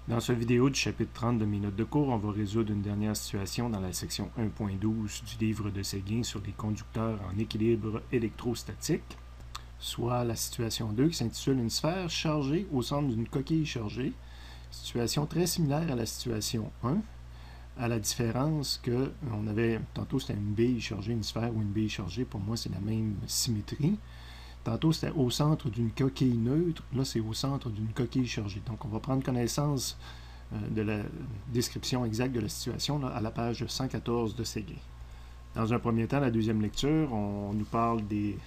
Dans cette vidéo du chapitre 30 de mes notes de cours, on va résoudre une dernière situation dans la section 1.12 du livre de Séguin sur les conducteurs en équilibre électrostatique, soit la situation 2 qui s'intitule « Une sphère chargée au centre d'une coquille chargée ». Situation très similaire à la situation 1, à la différence que on avait, tantôt c'était une bille chargée, une sphère ou une bille chargée, pour moi c'est la même symétrie. Tantôt, c'était au centre d'une coquille neutre. Là, c'est au centre d'une coquille chargée. Donc, on va prendre connaissance de la description exacte de la situation là, à la page 114 de Séguin. Dans un premier temps, la deuxième lecture, on nous parle des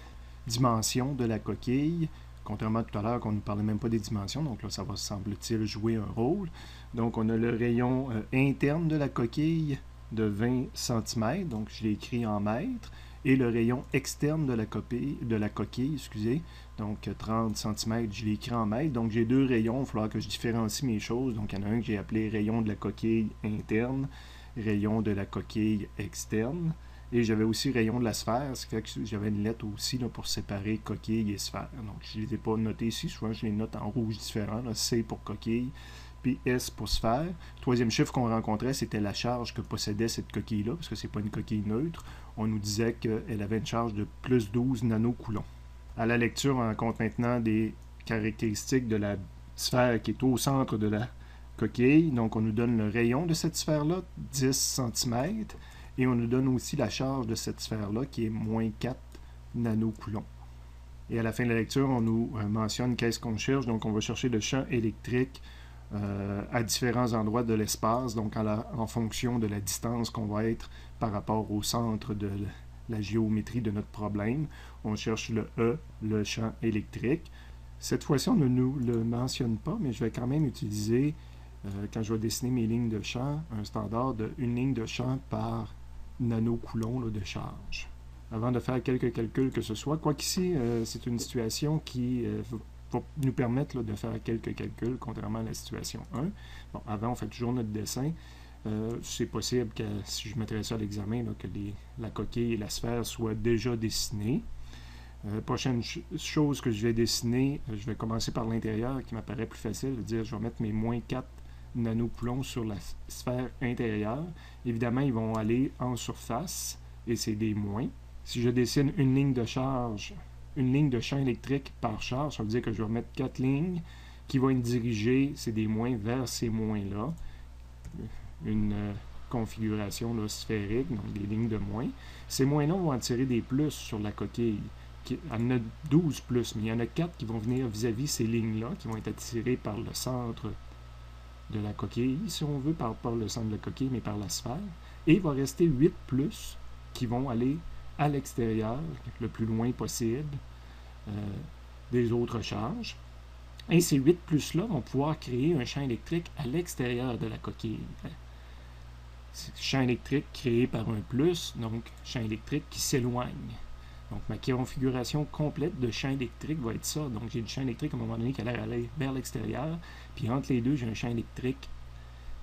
dimensions de la coquille. Contrairement à tout à l'heure, qu'on ne nous parlait même pas des dimensions. Donc là, ça va, semble-t-il, jouer un rôle. Donc, on a le rayon interne de la coquille de 20 cm. Donc, je l'ai écrit en mètres. Et le rayon externe de la coquille, donc 30 cm, je l'ai écrit en mètres. Donc j'ai deux rayons, il va falloir que je différencie mes choses. Donc il y en a un que j'ai appelé rayon de la coquille interne, rayon de la coquille externe. Et j'avais aussi rayon de la sphère, ce qui fait que j'avais une lettre aussi là, pour séparer coquille et sphère. Donc je ne les ai pas notés ici, souvent je les note en rouge différent, là, C pour coquille, puis S pour sphère. Le troisième chiffre qu'on rencontrait, c'était la charge que possédait cette coquille-là, parce que c'est pas une coquille neutre. On nous disait qu'elle avait une charge de plus 12 nanocoulombs. À la lecture, on rencontre maintenant des caractéristiques de la sphère qui est au centre de la coquille. Donc, on nous donne le rayon de cette sphère-là, 10 cm, et on nous donne aussi la charge de cette sphère-là, qui est moins 4 nanocoulombs. Et à la fin de la lecture, on nous mentionne qu'est-ce qu'on cherche. Donc, on va chercher le champ électrique à différents endroits de l'espace, donc en fonction de la distance qu'on va être par rapport au centre de la géométrie de notre problème. On cherche le E, le champ électrique. Cette fois-ci, on ne nous le mentionne pas, mais je vais quand même utiliser, quand je vais dessiner mes lignes de champ, un standard de une ligne de champ par nanocoulomb de charge. Avant de faire quelques calculs que ce soit, quoiqu'ici, c'est une situation qui va nous permettre là, de faire quelques calculs, contrairement à la situation 1. Bon, avant, on fait toujours notre dessin. C'est possible que, si je mettrais ça à l'examen, que la coquille et la sphère soient déjà dessinées. Prochaine chose que je vais dessiner, je vais commencer par l'intérieur, qui m'apparaît plus facile, de dire je vais mettre mes moins 4 nanocoulombs sur la sphère intérieure. Évidemment, ils vont aller en surface, et c'est des moins. Si je dessine une ligne de charge, une ligne de champ électrique par charge, ça veut dire que je vais mettre 4 lignes qui vont être dirigées, c'est des moins, vers ces moins-là. Une configuration là, sphérique, donc des lignes de moins. Ces moins-là vont attirer des plus sur la coquille. Il y en a 12 plus, mais il y en a 4 qui vont venir vis-à-vis ces lignes-là, qui vont être attirées par le centre de la coquille, si on veut, par le centre de la coquille, mais par la sphère. Et il va rester 8 plus qui vont aller à l'extérieur, le plus loin possible, des autres charges. Et ces 8 plus-là vont pouvoir créer un champ électrique à l'extérieur de la coquille. Champ électrique créé par un plus, donc champ électrique qui s'éloigne. Donc ma configuration complète de champ électrique va être ça. Donc j'ai du champ électrique à un moment donné qui a l'air d'aller vers l'extérieur, puis entre les deux, j'ai un champ électrique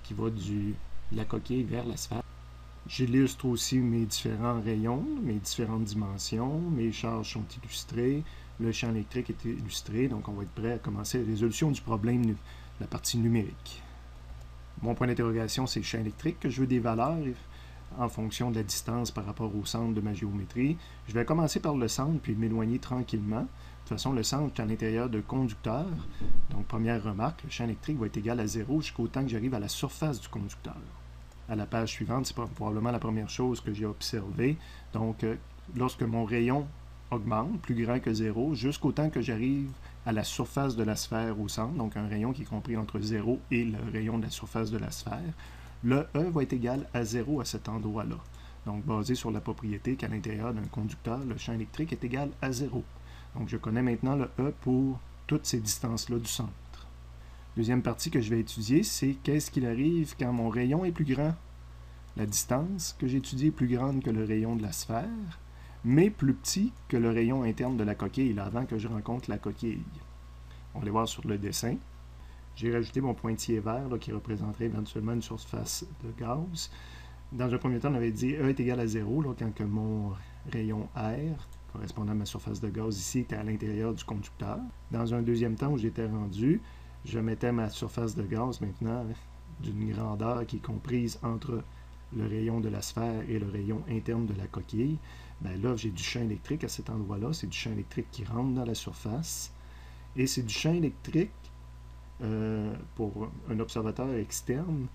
qui va de la coquille vers la sphère. J'illustre aussi mes différents rayons, mes différentes dimensions, mes charges sont illustrées, le champ électrique est illustré, donc on va être prêt à commencer la résolution du problème, la partie numérique. Mon point d'interrogation, c'est le champ électrique, que je veux des valeurs en fonction de la distance par rapport au centre de ma géométrie. Je vais commencer par le centre, puis m'éloigner tranquillement. De toute façon, le centre est à l'intérieur de conducteur. Donc, première remarque, le champ électrique va être égal à 0 jusqu'au temps que j'arrive à la surface du conducteur. À la page suivante, c'est probablement la première chose que j'ai observée. Donc, lorsque mon rayon augmente, plus grand que 0, jusqu'au temps que j'arrive à la surface de la sphère au centre, donc un rayon qui est compris entre 0 et le rayon de la surface de la sphère, le E va être égal à 0 à cet endroit-là. Donc, basé sur la propriété qu'à l'intérieur d'un conducteur, le champ électrique est égal à 0. Donc, je connais maintenant le E pour toutes ces distances-là du centre. Deuxième partie que je vais étudier, c'est qu'est-ce qu'il arrive quand mon rayon est plus grand. La distance que j'ai étudiée est plus grande que le rayon de la sphère, mais plus petit que le rayon interne de la coquille, là, avant que je rencontre la coquille. On va aller voir sur le dessin. J'ai rajouté mon pointillé vert là, qui représenterait éventuellement une surface de gaz. Dans un premier temps, on avait dit E est égal à 0 là, quand que mon rayon R, correspondant à ma surface de gaz ici, était à l'intérieur du conducteur. Dans un deuxième temps où j'étais rendu, je mettais ma surface de gaz maintenant d'une grandeur qui est comprise entre le rayon de la sphère et le rayon interne de la coquille, ben là, j'ai du champ électrique à cet endroit-là. C'est du champ électrique qui rentre dans la surface. Et c'est du champ électrique pour un observateur externe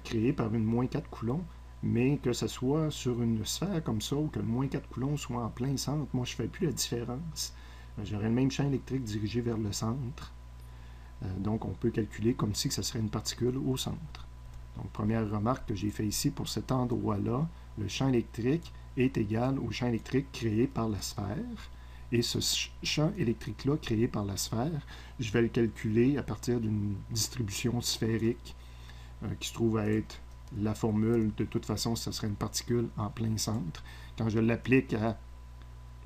créé par une moins 4 coulombs, mais que ce soit sur une sphère comme ça ou que le moins 4 coulombs soit en plein centre, moi je ne fais plus la différence. J'aurais le même champ électrique dirigé vers le centre. Donc on peut calculer comme si ce serait une particule au centre. Donc première remarque que j'ai fait ici pour cet endroit-là, le champ électrique est égal au champ électrique créé par la sphère. Et ce champ électrique-là, créé par la sphère, je vais le calculer à partir d'une distribution sphérique qui se trouve à être la formule. De toute façon, ce serait une particule en plein centre. Quand je l'applique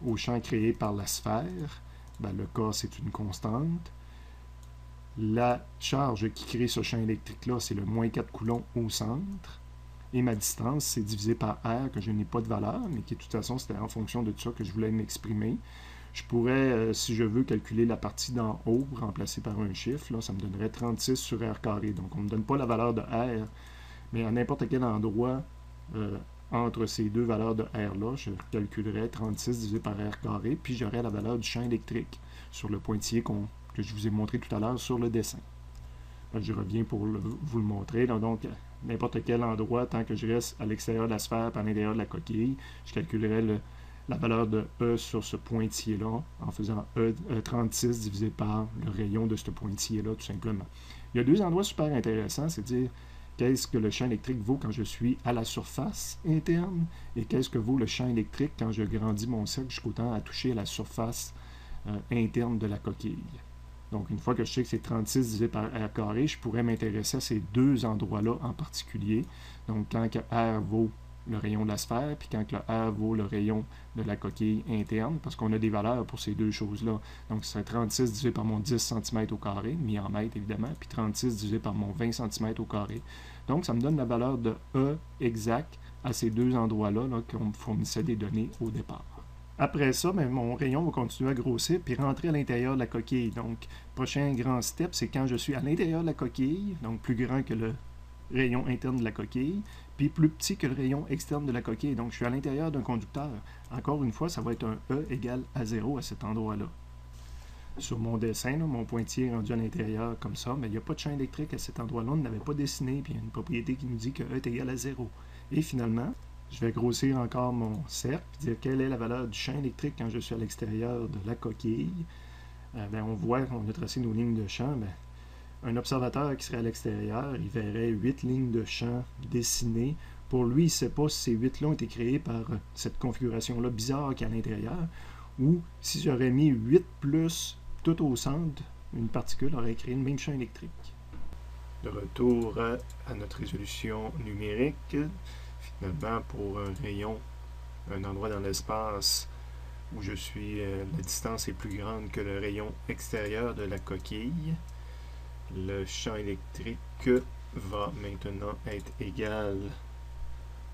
au champ créé par la sphère, ben, le K, c'est une constante. La charge qui crée ce champ électrique-là, c'est le moins 4 coulombs au centre. Et ma distance, c'est divisé par R, que je n'ai pas de valeur, mais qui de toute façon, c'était en fonction de tout ça que je voulais m'exprimer. Je pourrais, si je veux, calculer la partie d'en haut, remplacée par un chiffre. Là, ça me donnerait 36 sur R carré. Donc, on ne me donne pas la valeur de R, mais à n'importe quel endroit entre ces deux valeurs de R-là, je calculerais 36 divisé par R carré, puis j'aurais la valeur du champ électrique sur le pointillé que je vous ai montré tout à l'heure sur le dessin. Je reviens pour vous le montrer. Là, donc, n'importe quel endroit, tant que je reste à l'extérieur de la sphère et à l'intérieur de la coquille, je calculerai la valeur de E sur ce pointillé-là en faisant 36 divisé par le rayon de ce pointillé-là, tout simplement. Il y a deux endroits super intéressants, c'est-à-dire qu'est-ce que le champ électrique vaut quand je suis à la surface interne et qu'est-ce que vaut le champ électrique quand je grandis mon cercle jusqu'au temps à toucher à la surface interne de la coquille. Donc, une fois que je sais que c'est 36 divisé par R carré, je pourrais m'intéresser à ces deux endroits-là en particulier. Donc, quand que R vaut le rayon de la sphère, puis quand que le R vaut le rayon de la coquille interne, parce qu'on a des valeurs pour ces deux choses-là. Donc, ce serait 36 divisé par mon 10 cm au carré, mis en mètres évidemment, puis 36 divisé par mon 20 cm au carré. Donc, ça me donne la valeur de E exact à ces deux endroits-là qu'on me fournissait des données au départ. Après ça, ben, mon rayon va continuer à grossir puis rentrer à l'intérieur de la coquille. Donc, prochain grand step, c'est quand je suis à l'intérieur de la coquille, donc plus grand que le rayon interne de la coquille, puis plus petit que le rayon externe de la coquille. Donc, je suis à l'intérieur d'un conducteur. Encore une fois, ça va être un E égale à 0 à cet endroit-là. Sur mon dessin, là, mon pointillé est rendu à l'intérieur comme ça, mais il n'y a pas de champ électrique à cet endroit-là. On ne l'avait pas dessiné, puis il y a une propriété qui nous dit que E est égal à 0. Et finalement, je vais grossir encore mon cercle et dire quelle est la valeur du champ électrique quand je suis à l'extérieur de la coquille. On voit qu'on a tracé nos lignes de champ. Un observateur qui serait à l'extérieur, il verrait 8 lignes de champ dessinées. Pour lui, il ne sait pas si ces 8-là ont été créées par cette configuration-là bizarre qui est à l'intérieur, ou si j'aurais mis 8 plus tout au centre, une particule aurait créé le même champ électrique. De retour à notre résolution numérique. Finalement, pour un rayon, un endroit dans l'espace où je suis, la distance est plus grande que le rayon extérieur de la coquille, le champ électrique va maintenant être égal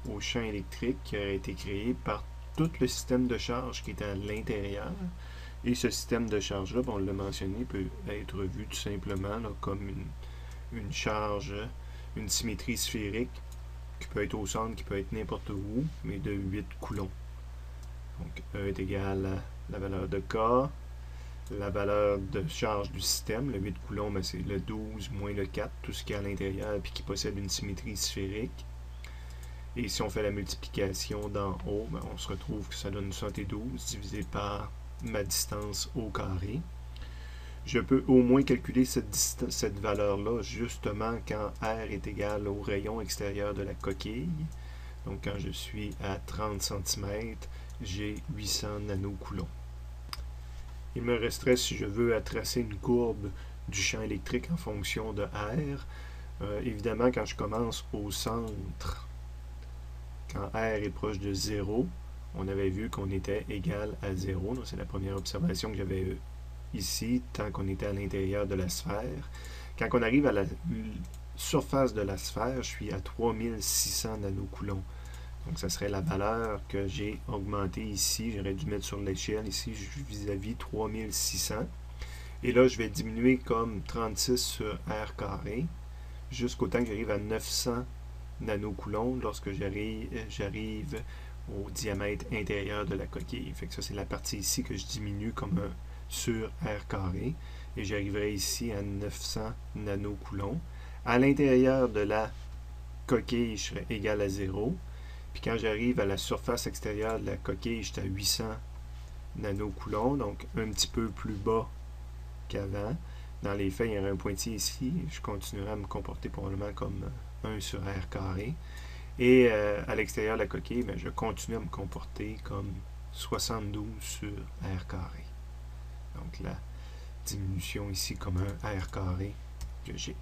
au champ électrique qui a été créé par tout le système de charge qui est à l'intérieur. Et ce système de charge-là, on l'a mentionné, peut être vu tout simplement là, comme une charge, une symétrie sphérique qui peut être au centre, qui peut être n'importe où, mais de 8 coulombs. Donc, E est égal à la valeur de K, la valeur de charge du système, le 8 coulombs, c'est le 12 moins le 4, tout ce qui est à l'intérieur et qui possède une symétrie sphérique. Et si on fait la multiplication d'en haut, on se retrouve que ça donne 72 divisé par ma distance au carré. Je peux au moins calculer cette valeur-là justement quand R est égal au rayon extérieur de la coquille. Donc quand je suis à 30 cm, j'ai 800 nanocoulomb. Il me resterait, si je veux, à tracer une courbe du champ électrique en fonction de R. Évidemment, quand je commence au centre, quand R est proche de 0, on avait vu qu'on était égal à 0. C'est la première observation que j'avais eue ici, tant qu'on était à l'intérieur de la sphère. Quand on arrive à la surface de la sphère, je suis à 3600 nanocoulomb. Donc, ça serait la valeur que j'ai augmentée ici. J'aurais dû mettre sur l'échelle ici vis-à-vis 3600. Et là, je vais diminuer comme 36 sur R carré jusqu'au temps que j'arrive à 900 nanocoulombs lorsque j'arrive au diamètre intérieur de la coquille. Fait que ça, c'est la partie ici que je diminue comme un sur R carré. Et j'arriverai ici à 900 nanocoulombs. À l'intérieur de la coquille, je serai égal à 0. Puis quand j'arrive à la surface extérieure de la coquille, je suis à 800 nanocoulombs, donc un petit peu plus bas qu'avant. Dans les faits, il y aurait un pointillé ici. Je continuerai à me comporter probablement comme 1 sur R carré. Et à l'extérieur de la coquille, bien, je continue à me comporter comme 72 sur R carré. Donc la diminution ici comme un R carré que j'ai.